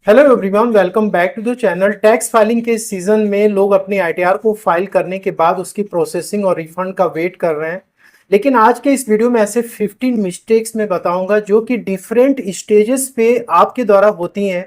Hello everyone, welcome back to the channel. Tax filing के season में लोग अपनी आईटीआर को फाइल करने के बाद उसकी प्रोसेसिंग और रिफंड का वेट कर रहे हैं। लेकिन आज के इस वीडियो में ऐसे 15 मिस्टेक्स मैं बताऊंगा जो कि डिफरेंट स्टेजेस पे आपके द्वारा होती हैं,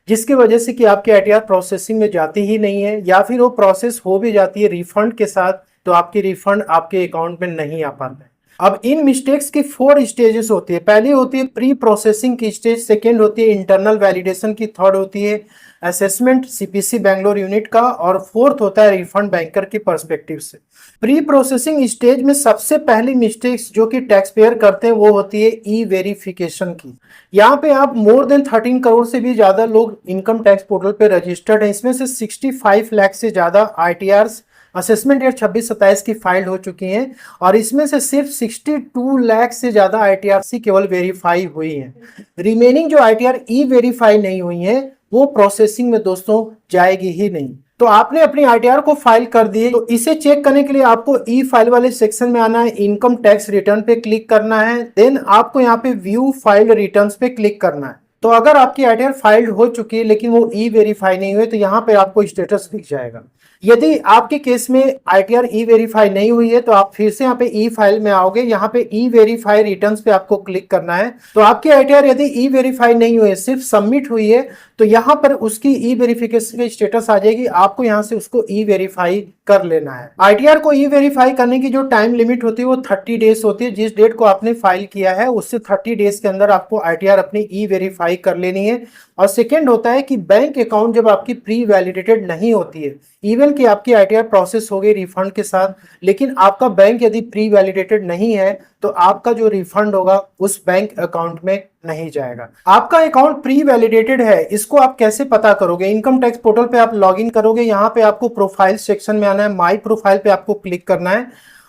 जिसकी वजह से कि आपकी आईटीआर प्रोसेसिंग में जाती ही नहीं है या फिर वो प्रोसेस हो भी जाती है रिफंड के साथ तो आपकी रिफंड आपके अकाउंट में नहीं आ पाता है। अब इन मिस्टेक्स की 4 स्टेजेस होती है। पहली होती है प्री प्रोसेसिंग की स्टेज, सेकेंड होती है इंटरनल वैलिडेशन की, थर्ड होती है असेसमेंट सीपीसी बैंगलोर यूनिट का, और फोर्थ होता है रिफंड बैंकर के पर्सपेक्टिव से। प्री प्रोसेसिंग स्टेज में सबसे पहली मिस्टेक्स जो कि टैक्स पेयर करते हैं वो होती है ई वेरिफिकेशन की। यहाँ पे आप मोर देन 13 करोड़ से भी ज्यादा लोग इनकम टैक्स पोर्टल पे रजिस्टर्ड हैं। इसमें से 65 लाख से ज्यादा आईटीआर्स असेसमेंट ईयर 26-27 की फाइल हो चुकी हैं और इसमें से सिर्फ 62 लाख से ज्यादा आईटीआरसी केवल वेरीफाई हुई है। रिमेनिंग जो आईटीआर ई वेरीफाई नहीं हुई है वो प्रोसेसिंग में दोस्तों जाएगी ही नहीं। तो आपने अपनी आईटीआर को फाइल कर दी, तो इसे चेक करने के लिए आपको ई फाइल वाले सेक्शन में आना है, इनकम टैक्स रिटर्न पे क्लिक करना है, देन आपको यहाँ पे व्यू फाइल्ड रिटर्न्स पे क्लिक करना है। तो अगर आपकी आईटीआर फाइल्ड हो चुकी है लेकिन वो ई वेरीफाई नहीं हुए तो यहाँ पे आपको स्टेटस दिख जाएगा। यदि आपके केस में आईटीआर ई वेरीफाई नहीं हुई है तो आप फिर से यहाँ पे ई फाइल में आओगे, यहाँ पे ई वेरीफाई रिटर्न्स पे आपको क्लिक करना है। तो आपकी आईटीआर यदि ई वेरीफाई नहीं हुई है, सिर्फ सबमिट हुई है, तो यहाँ पर उसकी ई वेरिफिकेशन की स्टेटस आ जाएगी। आपको यहाँ से उसको ई वेरीफाई कर लेना है। आईटीआर को ई वेरीफाई करने की जो टाइम लिमिट होती है वो 30 डेज होती है। जिस डेट को आपने फाइल किया है उससे 30 डेज के अंदर आपको आईटीआर अपनी ई वेरीफाई कर लेनी है। और सेकेंड होता है कि बैंक अकाउंट जब आपकी प्री वैलिडेटेड नहीं होती है, इवन कि आपकी आईटीआर प्रोसेस हो गई रिफंड के साथ, लेकिन आपका बैंक यदि प्री वैलिडेटेड नहीं है तो आपका जो रिफंड होगा उस बैंक अकाउंट में नहीं जाएगा। आपका अकाउंट प्री वैलिडेटेड है, इसको आप कैसे पता करोगे? इनकम टैक्स पोर्टल पे आप लॉगिन करोगे, यहाँ पे आपको प्रोफाइल सेक्शन में आना है, माई प्रोफाइल पे आपको क्लिक करना है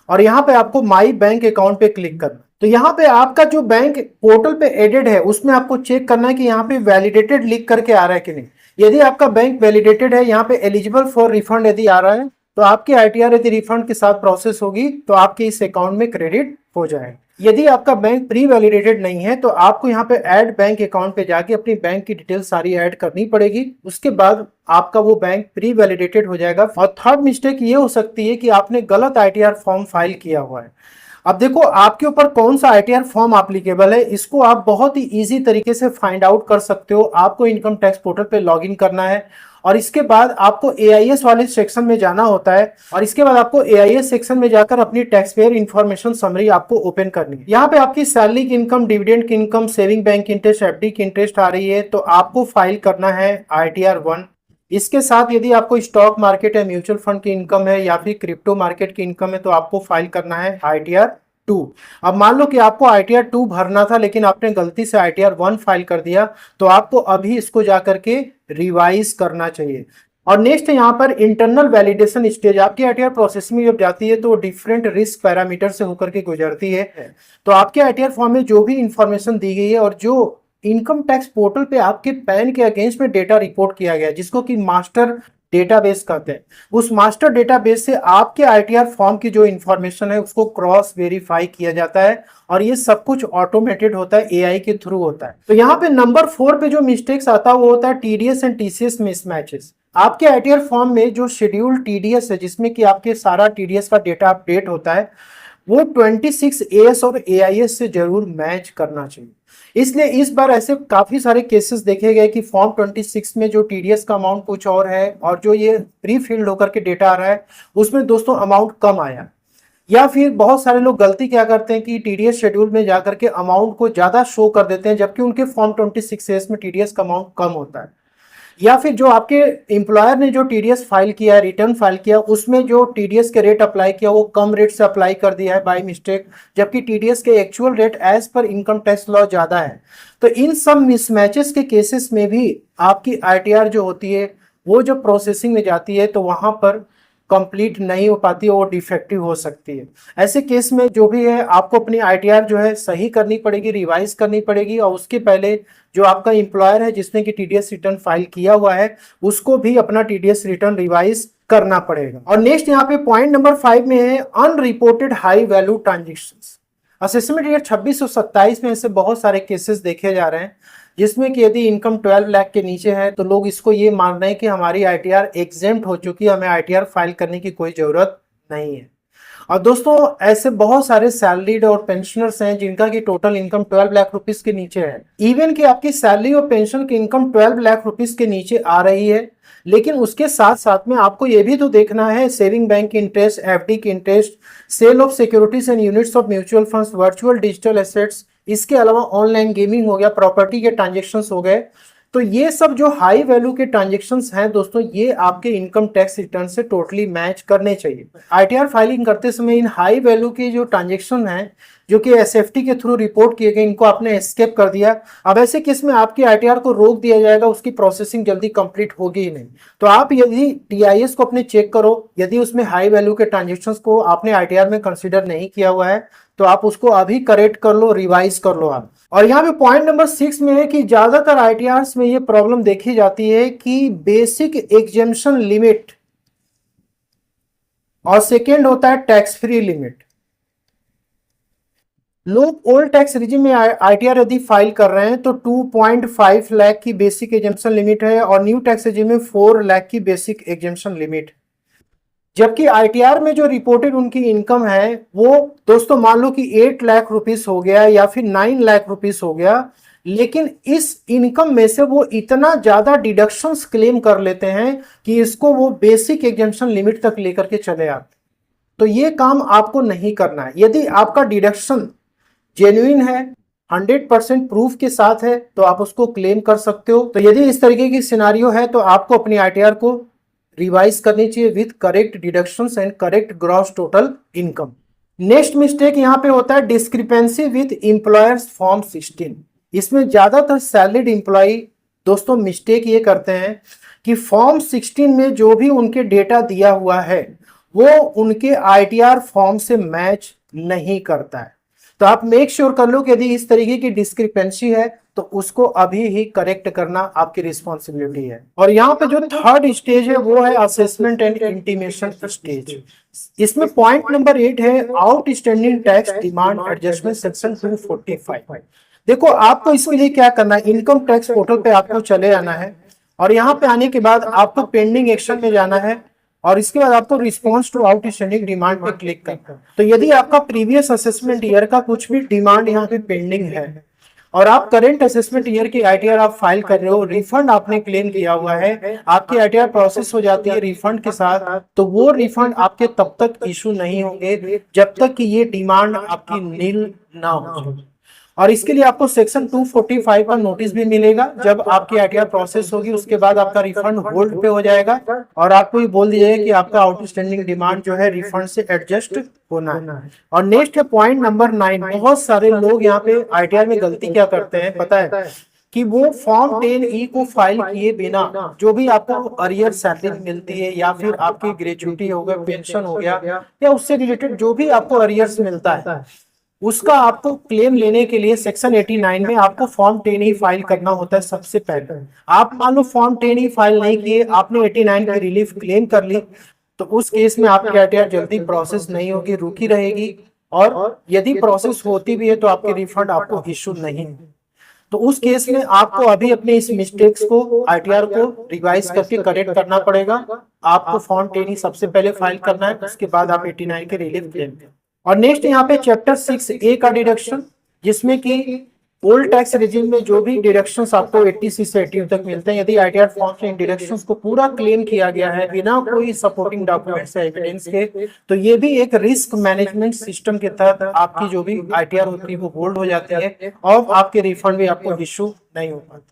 और यहाँ पे आपको माई बैंक अकाउंट पे क्लिक करना है। तो यहाँ पे आपका जो बैंक पोर्टल पे एडेड है उसमें आपको चेक करना है कि यहाँ पे वैलिडेटेड लिख करके आ रहा है कि नहीं। यदि आपका बैंक वैलिडेटेड है, यहाँ पे एलिजिबल फॉर रिफंड यदि आ रहा है तो आपकी आईटीआर यदि रिफंड के साथ प्रोसेस होगी तो आपके इस अकाउंट में क्रेडिट हो जाएगा। यदि आपका बैंक प्री वैलिडेटेड नहीं है तो आपको यहाँ पे ऐड बैंक अकाउंट पे जाके अपनी बैंक की डिटेल सारी ऐड करनी पड़ेगी, उसके बाद आपका वो बैंक प्री वैलिडेटेड हो जाएगा। और थर्ड मिस्टेक ये हो सकती है कि आपने गलत आईटीआर फॉर्म फाइल किया हुआ है। अब देखो आपके ऊपर कौन सा आईटीआर फॉर्म एप्लीकेबल है, इसको आप बहुत ही इजी तरीके से फाइंड आउट कर सकते हो। आपको इनकम टैक्स पोर्टल पे लॉगिन करना है और इसके बाद आपको एआईएस वाले सेक्शन में जाना होता है और इसके बाद आपको एआईएस सेक्शन में जाकर अपनी टैक्स पेयर इन्फॉर्मेशन समरी आपको ओपन करनी है। यहाँ पे आपकी सैलरी की इनकम, डिविडेंड की income, saving bank interest, FD की इंटरेस्ट आ रही है तो आपको फाइल करना है आईटीआर 1। इसके साथ यदि आपको स्टॉक मार्केट है, म्यूचुअल फंड की इनकम है या फिर क्रिप्टो मार्केट की इनकम है तो आपको फाइल करना है आईटीआर 2। अब मान लो कि आपको आईटीआर 2 भरना था लेकिन आपने गलती से आईटीआर 1 फाइल कर दिया तो आपको अभी इसको जाकर के रिवाइज करना चाहिए। और नेक्स्ट यहाँ पर इंटरनल वैलिडेशन स्टेज, आपकी आईटीआर प्रोसेसिंग में जब जाती है तो डिफरेंट रिस्क पैरामीटर से होकर के गुजरती है। तो आपके आईटीआर फॉर्म में जो भी इंफॉर्मेशन दी गई है और जो इनकम टैक्स पोर्टल पे आपके पैन के अगेंस्ट में डेटा रिपोर्ट किया गया जिसको कि मास्टर डेटाबेस कहते हैं, उस मास्टर डेटाबेस से आपके आईटीआर फॉर्म की जो इंफॉर्मेशन है उसको क्रॉस वेरीफाई किया जाता है और ये सब कुछ ऑटोमेटेड होता है, एआई के थ्रू होता है। तो यहाँ पे नंबर 4 पे जो मिस्टेक्स आता है वो होता है टीडीएस एंड टीसीएस मिसमैचेस। आपके आईटीआर फॉर्म में जो शेड्यूल टीडीएस है जिसमें कि आपके सारा टीडीएस का डेटा अपडेट होता है वो 26 एएस और एआईएस से जरूर मैच करना चाहिए। इसलिए इस बार ऐसे काफी सारे केसेस देखे गए कि फॉर्म 26 में जो टीडीएस का अमाउंट कुछ और है और जो ये प्री फिल्ड होकर के डेटा आ रहा है उसमें दोस्तों अमाउंट कम आया। या फिर बहुत सारे लोग गलती क्या करते हैं कि टीडीएस शेड्यूल में जाकर के अमाउंट को ज्यादा शो कर देते हैं जबकि उनके फॉर्म 26 में टीडीएस का अमाउंट कम होता है। या फिर जो आपके एम्प्लॉयर ने जो टीडीएस फाइल किया है, रिटर्न फाइल किया, उसमें जो टीडीएस के रेट अप्लाई किया वो कम रेट से अप्लाई कर दिया है बाय मिस्टेक, जबकि टीडीएस के एक्चुअल रेट एज पर इनकम टैक्स लॉ ज्यादा है। तो इन सब मिसमैचेस के केसेस में भी आपकी आईटीआर जो होती है वो जब प्रोसेसिंग में जाती है तो वहां पर कंप्लीट नहीं हो पाती है, वो डिफेक्टिव हो सकती है। ऐसे केस में जो भी है आपको अपनी आईटीआर जो है सही करनी पड़ेगी, रिवाइज करनी पड़ेगी और उसके पहले जो आपका एम्प्लॉयर है जिसने कि टीडीएस रिटर्न फाइल किया हुआ है उसको भी अपना टीडीएस रिटर्न रिवाइज करना पड़ेगा। और नेक्स्ट यहाँ पे पॉइंट नंबर 5 में है unreported high value transactions. Assessment year 26 और 27 में ऐसे बहुत सारे केसेस देखे जा रहे हैं जिसमें कि यदि इनकम 12 लाख के नीचे है तो लोग इसको ये मान रहे हैं कि हमारी आईटीआर एग्जेम्प्ट हो चुकी है, हमें आईटीआर फाइल करने की कोई जरूरत नहीं है। और दोस्तों ऐसे बहुत सारे सैलरीड और पेंशनर्स हैं जिनका की टोटल इनकम 12 लाख रुपीस के नीचे है। इवन कि आपकी सैलरी और पेंशन की इनकम 12 लाख रुपीस के नीचे आ रही है, लेकिन उसके साथ साथ में आपको यह भी तो देखना है सेविंग बैंक की इंटरेस्ट, एफडी की interest, sale of securities and units of mutual funds, virtual digital assets, इसके अलावा ऑनलाइन गेमिंग हो गया, प्रॉपर्टी के ट्रांजेक्शन्स हो गए। तो ये सब जो हाई वैल्यू के ट्रांजेक्शन्स हैं दोस्तों, ये आपके इनकम टैक्स रिटर्न से टोटली मैच करने चाहिए। आईटीआर फाइलिंग करते समय इन हाई वैल्यू के जो ट्रांजेक्शन हैं जो कि एसएफटी के थ्रू रिपोर्ट किए गए, इनको आपने एस्केप कर दिया। अब ऐसे केस में आपकी आईटीआर को रोक दिया जाएगा, उसकी प्रोसेसिंग जल्दी कंप्लीट होगी ही नहीं। तो आप यदि टीआईएस को अपने चेक करो, यदि उसमें हाई वैल्यू के ट्रांजेक्शन्स को आपने आईटीआर में कंसिडर नहीं किया हुआ है तो आप उसको अभी करेक्ट कर लो, रिवाइज कर लो आप। और यहाँ पे पॉइंट नंबर 6 में है कि ज्यादातर आईटीआर्स में ये प्रॉब्लम देखी जाती है कि बेसिक एग्जेम्पशन लिमिट और सेकेंड होता है टैक्स फ्री लिमिट। लोग ओल्ड टैक्स रिजिम में आईटीआर यदि फाइल कर रहे हैं तो 2.5 लाख की बेसिक एग्जेम्पशन लिमिट है और न्यू टैक्स रिजिम में 4 लाख की बेसिक एग्जेम्पशन लिमिट। जबकि आईटीआर में जो रिपोर्टेड उनकी इनकम है वो दोस्तों मान लो कि 8 लाख रुपीस हो गया या फिर 9 लाख रुपीस हो गया, लेकिन इस इनकम में से वो इतना ज्यादा डिडक्शंस क्लेम कर लेते हैं कि इसको वो बेसिक एग्जेम्पशन लिमिट तक लेकर के चले आते। तो ये काम आपको नहीं करना है। यदि आपका डिडक्शन जेन्युइन है, 100% प्रूफ के साथ है, तो आप उसको क्लेम कर सकते हो। तो यदि इस तरीके की सिनारियो है तो आपको अपनी आईटीआर को रिवाइज करनी चाहिए with correct deductions and correct gross total income. Next mistake यहां पे होता है डिस्क्रिपेंसी विथ एम्प्लॉयर्स फॉर्म 16। इसमें ज्यादातर सैलरीड एम्प्लॉय दोस्तों मिस्टेक ये करते हैं कि फॉर्म 16 में जो भी उनके डेटा दिया हुआ है वो उनके आईटीआर फॉर्म से मैच नहीं करता है। तो आप मेक श्योर कर लो कि यदि इस तरीके की डिस्क्रिपेंसी है तो उसको अभी ही करेक्ट करना आपकी रिस्पॉन्सिबिलिटी है। और यहाँ पे जो थर्ड स्टेज है वो है असेसमेंट एंड इंटीमेशन स्टेज। इसमें पॉइंट नंबर 8 है outstanding tax demand adjustment section 245। देखो आपको इसके लिए क्या करना है, इनकम टैक्स पोर्टल पे आपको चले आना है और यहाँ पे आने के बाद आपको पेंडिंग एक्शन में जाना है और इसके बाद आपको रिस्पॉन्स टू आउटस्टैंडिंग डिमांड पे क्लिक करना है। तो यदि आपका प्रीवियस असेसमेंट ईयर का कुछ भी डिमांड यहाँ पे पेंडिंग है और आप करंट असेसमेंट ईयर की आईटीआर आप फाइल कर रहे हो, रिफंड आपने क्लेम किया हुआ है, आपकी आईटीआर प्रोसेस हो जाती है रिफंड के साथ, तो वो रिफंड आपके तब तक इशू नहीं होंगे जब तक कि ये डिमांड आपकी नील ना हो। और इसके लिए आपको सेक्शन 245 का नोटिस भी मिलेगा। जब आपकी आईटीआर प्रोसेस होगी उसके बाद आपका रिफंड होल्ड पे हो जाएगा और आपको ये बोल दिया जाएगा कि आपका आउटस्टैंडिंग डिमांड जो है रिफंड से एडजस्ट होना है। और नेक्स्ट है पॉइंट नंबर 9। बहुत सारे लोग यहाँ पे आईटीआर में गलती क्या करते हैं पता है कि वो फॉर्म 10E को फाइल किए बिना जो भी आपको अरियर सैलरी मिलती है या फिर आपकी ग्रेचुइटी हो गया, पेंशन हो गया या उससे रिलेटेड जो भी आपको अरियर्स मिलता है उसका आपको क्लेम लेने के लिए सेक्शन 89 में आपको फॉर्म 10 ही फाइल करना होता है। सबसे पहले आप मान लो फॉर्म 10 ही फाइल नहीं किए, आपने 89 की रिलीफ क्लेम कर ली, तो उस केस में आपकी आईटीआर जल्दी प्रोसेस नहीं होगी, रुकी रहेगी और यदि प्रोसेस होती भी है तो आपके रिफंड आपको इशू नहीं। तो उस केस में आपको अभी अपने इस मिस्टेक्स को आईटीआर को रिवाइज करके करेक्ट करना पड़ेगा। आपको फॉर्म 10 ही सबसे पहले फाइल करना है, उसके बाद आप 89 के रिलीफ क्लेम करें। और नेक्स्ट यहाँ पे चैप्टर 6A का डिडक्शन, जिसमें कि ओल्ड टैक्स रिजिम में जो भी डिडक्शंस आपको 80C से 80 तक मिलते हैं, यदि आईटीआर फॉर्म से इन डिडक्शंस को पूरा क्लेम किया गया है बिना कोई सपोर्टिंग डॉक्यूमेंट्स या एविडेंस के, तो ये भी एक रिस्क मैनेजमेंट सिस्टम के तहत आपकी जो भी आईटीआर होती है वो होल्ड हो जाती है और आपके रिफंड भी आपको इशू नहीं हो पाता।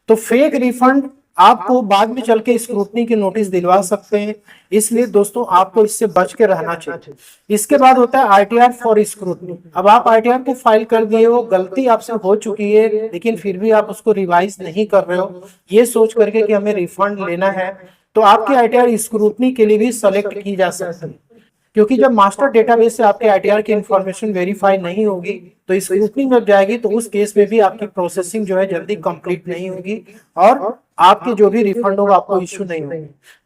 तो फेक रिफंड आपको बाद में चल के स्क्रूटनी की नोटिस दिलवा सकते हैं, इसलिए दोस्तों आपको इससे बच के रहना चाहिए। इसके बाद होता है आईटीआर फॉर स्क्रूटनी। अब आप आईटीआर को फाइल कर दिए हो, गलती आपसे हो चुकी है, लेकिन फिर भी आप उसको रिवाइज नहीं कर रहे हो ये सोच करके कि हमें रिफंड लेना है, तो आपकी आईटीआर स्क्रूटनी के लिए भी सेलेक्ट की जा सकती है। क्योंकि जब मास्टर डेटाबेस से आपके आईटीआर की इंफॉर्मेशन वेरीफाई नहीं होगी तो स्क्रूटनी में जाएगी, तो उस केस में भी आपकी प्रोसेसिंग जो है जल्दी कंप्लीट नहीं होगी और आपके जो भी रिफंड होगा आपको इश्यू नहीं होगा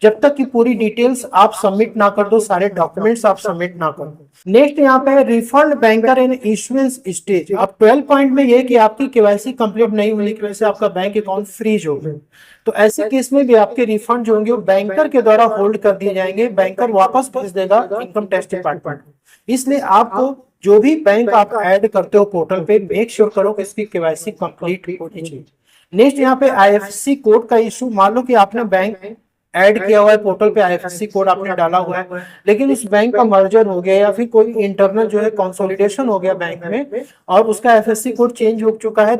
जब तक कि पूरी डिटेल्स आप सबमिट ना कर दो, सारे डॉक्यूमेंट्स आप सबमिट ना कर दो। नेक्स्ट यहाँ पे है रिफंड बैंकर इन इशुएंस स्टेज। अब 12 पॉइंट में ये कि आपकी केवाईसी कंप्लीट नहीं होने की वजह से आपका बैंक अकाउंट फ्रीज हो गया, तो ऐसे केस में भी आपके रिफंड जो होंगे वो बैंकर के द्वारा होल्ड कर दिए जाएंगे, बैंकर वापस भेज देगा इनकम टैक्स डिपार्टमेंट। इसलिए आपको जो भी बैंक आप ऐड करते हो पोर्टल पे, मेक श्योर करो कि इसकी केवाईसी कंप्लीट होनी चाहिए। नेक्स्ट यहाँ पे आईएफएससी कोड का इशू, मान लो कि आपने बैंक ऐड किया हुआ है पोर्टल पे, आईएफएससी कोड आपने डाला हुआ है, लेकिन उस बैंक का मर्जर हो गया या फिर कोई इंटरनल जो है कंसोलिडेशन हो गया बैंक में और उसका आईएफएससी कोड चेंज हो चुका है,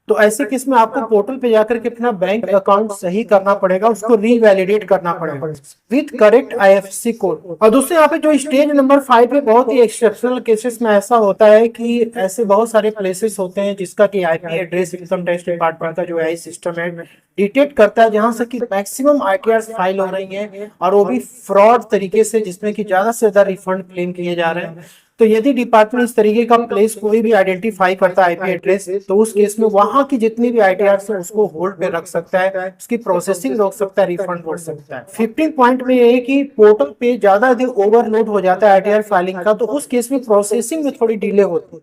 तो ऐसे केस में आपको पोर्टल पे जाकर के अपना बैंक अकाउंट सही करना पड़ेगा, उसको रीवैलिडेट करना पड़ेगा विथ करेक्ट आईएफएससी कोड। और दूसरे यहाँ पे जो स्टेज नंबर 5 पे बहुत ही एक्सेप्शनल केसेस में ऐसा होता है कि ऐसे बहुत सारे प्लेसेस होते हैं जिसका कि IP address income tax department का जो आई सिस्टम है डिटेक्ट करता है, जहां से कि मैक्सिमम आईटीआर फाइल हो रही हैं और वो भी फ्रॉड तरीके से, जिसमें कि ज्यादा से ज्यादा रिफंड क्लेम किए जा रहे हैं। तो यदि डिपार्टमेंट इस तरीके का प्लेस कोई भी आइडेंटिफाई करता है आईपी एड्रेस, तो उस केस में वहां की जितनी भी आईटीआर है उसको होल्ड पे रख सकता है, उसकी प्रोसेसिंग रोक सकता है, रिफंड रोक सकता है। 15 पॉइंट में ये है कि पोर्टल पे ज्यादा यदि ओवरलोड हो जाता है आईटीआर फाइलिंग का, तो उस केस में प्रोसेसिंग में थोड़ी डिले होती है।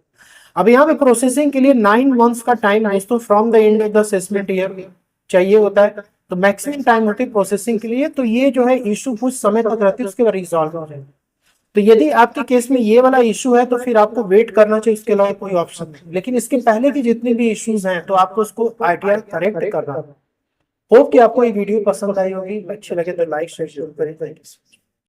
अब यहाँ पे प्रोसेसिंग के लिए 9 मंथ्स का टाइम दोस्तों from the end of the assessment year चाहिए होता है, तो मैक्सिमम टाइम होती है प्रोसेसिंग के लिए। तो ये जो है इशू कुछ समय तक रहती है, उसके बाद रिजॉल्व हो जाएगा। तो यदि आपके केस में ये वाला इशू है तो फिर आपको वेट करना चाहिए, इसके अलावा कोई ऑप्शन नहीं। लेकिन इसके पहले की जितने भी इश्यूज हैं तो आपको उसको आईटीआर करेक्ट करना। होप कि आपको ये वीडियो पसंद आई होगी, अच्छे लगे तो लाइक शेयर जरूर करें। Thank you.